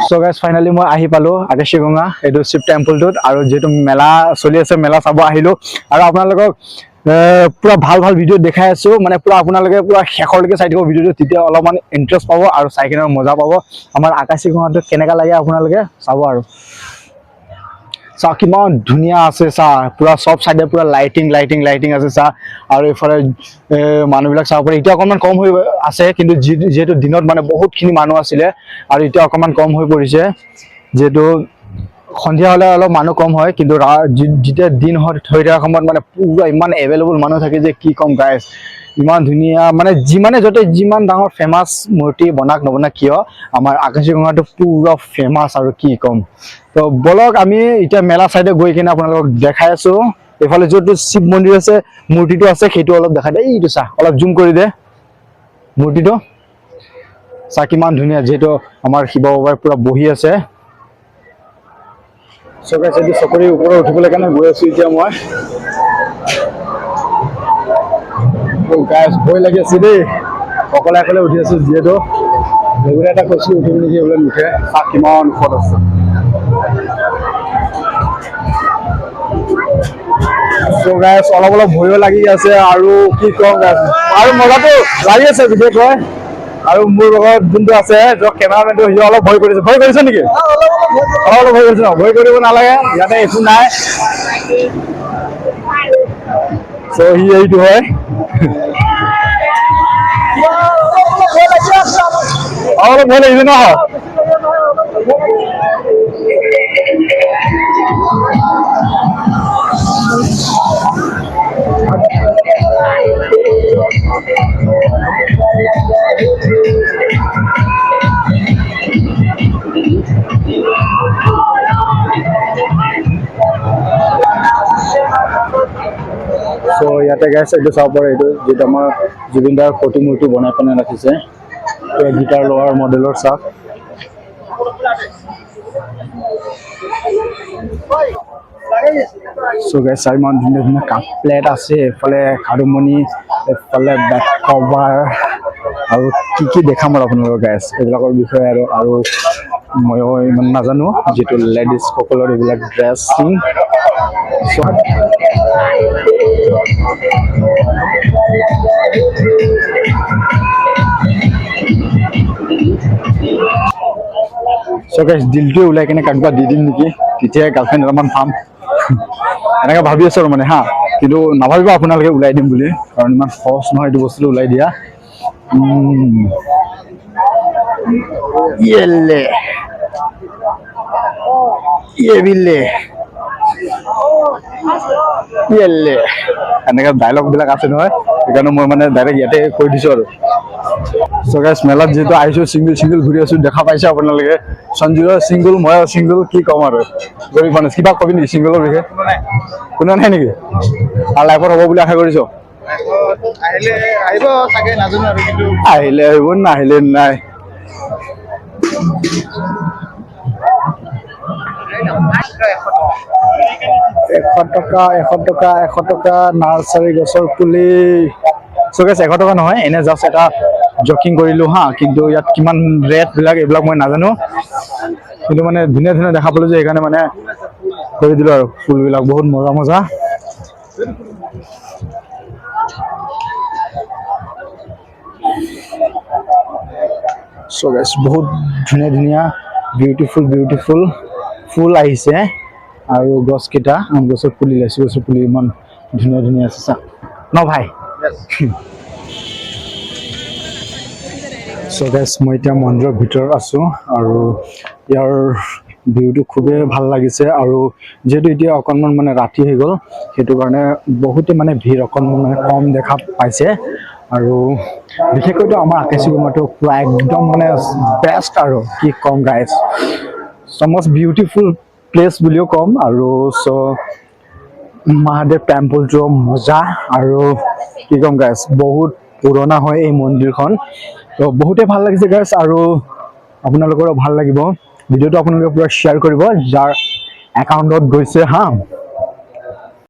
So guys, finally মই আহি পালো আকাশীগঙ্গা এইটো শিৱ টেম্পলটোত আৰু যেটো মেলা চলি আছে মেলা চাব আহিলো আৰু আপোনালোকক পুৰা ভাল ভাল ভিডিও দেখাই আছো মানে পুৰা আপোনালোকে পুৰা শেষৰলৈকে চাই দিব ভিডিওটো তেতিয়া অলপমান ইন্টাৰেষ্ট পাব আৰু চাই কিনে মজা পাব আমাৰ আকাশীগঙ্গাটো কেনেকা লাগে আপোনালোকে চাব আৰু চা কিমান ধুনিয়া আছে চা পুৰা সব সাইডে পুৰা লাইটিং আছে চা আৰু ইফালে মানুহবিলাক চাব পাৰে এতিয়া অকমান কম হৈ আছে কিন্তু যেটো দিনত মানে বহুতখিনি মানুহ আছিল আৰু এতিয়া অকমান কম হৈ পৰিছে যেটো সন্ধিয়া হলে অলপ মানুহ কম হয় কিন্তু যেতিয়া দিন হৈ থকা সময়ত মানে পুৰা ইমান এভেইলেবল মানুহ থাকে যে কি কম গাইস ইমান ধুনিয়া মানে যিমানে যতে যিমান ডাঙৰ ফেমাস মূৰ্তি বনাক নবনা কিয় আমাৰ আকাশীগঙ্গাটো পুৰা ফেমাস আৰু কি কম তো বলক আমি এটা মেলা সাইডে গৈ কিনে আপোনালোকক দেখাই আছো এফালে যটো শিৱ মন্দিৰ আছে মূৰ্তিটো আছে সেইটো অলপ দেখাই দে এইটো চা অলপ জুম কৰি দে মূৰ্তিটো চা কিমান ধুনিয়া যেটো আমাৰ শিৱ বাবাই পুৰা বহি আছে সো গাইস এই চকৰিৰ ওপৰত উঠিবলৈ কাৰণে গৈ আছো এতিয়া মই ও গাইস ভয় লাগি আছে দেই অকলে উঠি আছো যেটো ৰেগুলাৰ এটা কৈছো উঠিম নেকি বোলে নুঠে চা কিমান ওপৰত আছে So guys, অলপ ভয়ো লাগি আছে আৰু কি কম গাইস আৰু মজাটো লাগি আছে বিশেষকৈ আৰু মোৰ লগত যোনটো আছে যে কেমেৰামেনটো হি অলপ ভয় কৰিছে নেকি অলপ ভয় কৰিছে ভয় কৰিব নালাগে ইয়াতে একো নাই সো হি এইটো হয় অলপ ভয় লাগিছে ন So ইয়াতে গাইস এইটো চাব পাৰে এইটো যেটা আমাৰ জুবিনদাৰ প্ৰতিমূৰ্তি বনাই পেনে ৰাখিছে এই গিটাৰ লোৱাৰ মডেলৰ চাপ So guys সাইমন ধুনীয়া কাপ প্লেট আছে এফালে হাৰমনি এফালে বেক কভাৰ আৰু কি দেখাম আপোনালোকক গাইস এইবিলাকৰ বিষয়ে আৰু মই ইমান নাজানো যেটো লেডিজ সকলৰ এইবিলাক ড্ৰেছিং So guys দিলটো উলাই কিনে কাকবা দি দিম নেকি তেতিয়া গাৰ্লফ্ৰেণ্ড অলপমান পাম এনেকা ভাবি আছো মানে হা কিন্তু নাভাবিব আপোনালোকে উলাই দিম বুলি কাৰণ ইমান সহজ নহয় এইটো বস্তু উলাই দিয়া ইয়েলে ইয়েবিলে ইয়েলে এনেকা ডায়লগ বিলাক আছে নহয় সেইকাৰণে মই মানে ডাইৰেক্ট ইয়াতে কৈ দিছো আৰু So guys মেলাত যেটো আইছো সিঙ্গেল ঘুৰি আছো দেখা পাইছে আপোনালোকে সঞ্জুৰ সিঙ্গেল মই সিঙ্গেল কি কম আৰু গৰি মানে কিবা কবি নি সিঙ্গেলৰ বিষয়ে কোনো নাই নেকি আৰু লাইফত হ'ব বুলি আশা কৰিছো আহিব চাগে নাজানো আৰু কিন্তু আহিব নাহিলে নাই এশ টকা নাৰ্সাৰী গছৰ পুলি So guys 100 টকা নহয় এনে জাস্ট এটা জকিং কৰিলো হা কিন্তু ইয়াত কিমান ৰেট বিলাক এইবিলাক মই নাজানো কিন্তু মানে ধুনীয়া দেখা পালো যে এখানে মানে কৰি দিলো আৰু ফুলবিলাক বহুত মজা So guys বহুত ধুনীয়া বিউটিফুল ফুল আহিছে আৰু গছ কেটা গছৰ পুলি লৈছে গছৰ পুলি ইমান ধুনীয়া আছে ন ভাই So guys মই এতিয়া মন্দিৰৰ ভিতৰত আছো আৰু ইয়াৰ ভিউটো খুবেই ভাল লাগিছে আৰু যেটো এতিয়া অকনমান মানে ৰাতি হৈ গল হেতু কাৰণে বহুতে মানে ভিৰ অকনমান মানে কম দেখা পাইছে আৰু বিশেষকৈ তো আমাৰ আকাশীগঙ্গাটো পুৰা একদম মানে বেষ্ট আৰু কি কম guys so most beautiful place বুলিও কম আৰু so মহাদেৱ টেম্পলটো মজা আৰু কি কম গাইস বহুত পুৰণা হয় এই মন্দিৰখন তো বহুতে ভাল লাগিছে গাইস আৰু আপোনালোকৰো ভাল লাগিব ভিডিওটো আপোনালোকে পুৰা শেয়াৰ কৰিব যাৰ একাউণ্টত গৈছে হা